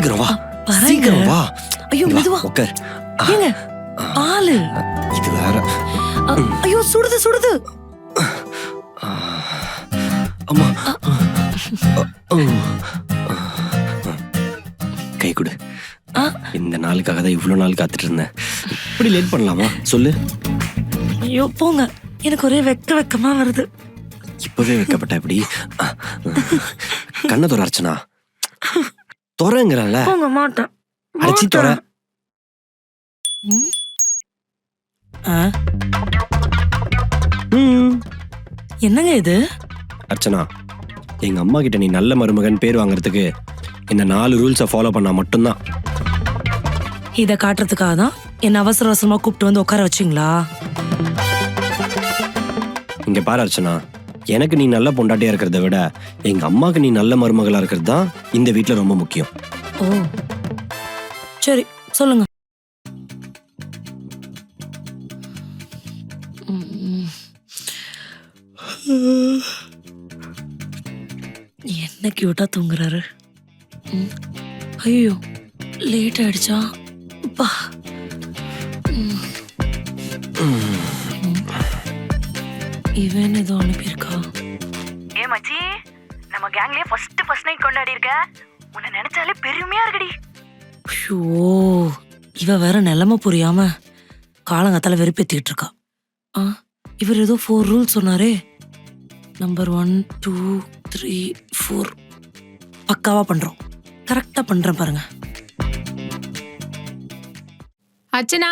சீக்கிரம் வா, வரேங்க. சீக்கிரம் வா. ஐயோ இங்க வா, மெதுவா உட்கார். ஏங்க ஆளு இது வேற. ஐயோ சுடுது சுடுது. அம்மா கை கொடு. இந்த நாளுக்காக தான் இவ்வளவு நாள் காத்துட்டு இருந்தேன். இப்படி லேட் பண்ணலாமா சொல்லு? ஐயோ போங்க, எனக்கு ஒரே வெக்கமா வருது. இப்பவே வைக்கப்பட்ட எப்படி? கண்ணை தொற அர்ச்சனா, தொறங்கிறல்ல. போங்க மாட்டேன். அடிச்சு தொற. என்னங்க இது? அர்ச்சனா, எங்க அம்மா கிட்ட நீ நல்ல மருமகன் பேர் வாங்குறதுக்கு இந்த 4 ரூல்ஸை ஃபாலோ பண்ணா மட்டும்தான். இத காட்டுறதுக்காக தான் என்ன அவசர அவசரமா கூப்பிட்டு வந்து உட்கார வச்சிங்களா? இங்க பாரு அர்ச்சனா, எனக்கு நீ நல்ல பொண்டாட்டியா இருக்கிறத விட எங்க அம்மாக்கு நீ நல்ல மருமகளா இருக்கிறது தான் இந்த வீட்டுல ரொம்ப முக்கியம். ஓ சரி சொல்லுங்க. என்ன கியூட்டா தூங்குறாரு. ஐயோ லேட் ஆயிடுச்சா? பா இவன் ஏதோ அனுப்பியிருக்கா. ஏ மச்சி, நம்ம கேங்லயே ஃபர்ஸ்ட் நைட் கொண்டாடி இருக்க. உன்னை நினைச்சாலே பெருமையா இருக்குடி. ஐயோ இவ வேற நிலைமை புரியாம காலங்காத்தால வெறுப்பேத்திட்டு இருக்கா. இவர் ஏதோ 4 ரூல்ஸ் சொன்னாரே. நம்பர் 1 2 3 4 பக்காவா பண்றோம். கரெக்டா பண்றேன் பாருங்க. அர்ச்சனா,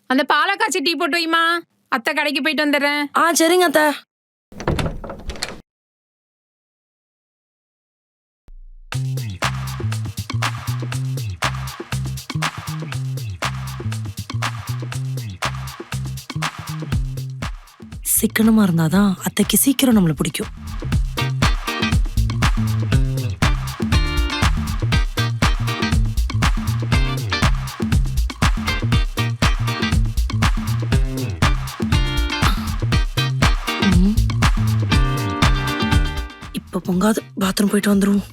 அந்த பாலை காய்ச்சி டீ போட்டு வைமா. அத்தை கடைக்கு போயிட்டு வந்துடுறேன். சரிங்க அத்தை. சிக்கனமா இருந்தாதான் அத்தைக்கு சீக்கிரம் நம்மள பிடிக்கும். இப்ப பொங்காது, பாத்ரூம் போயிட்டு வந்துருவோம்.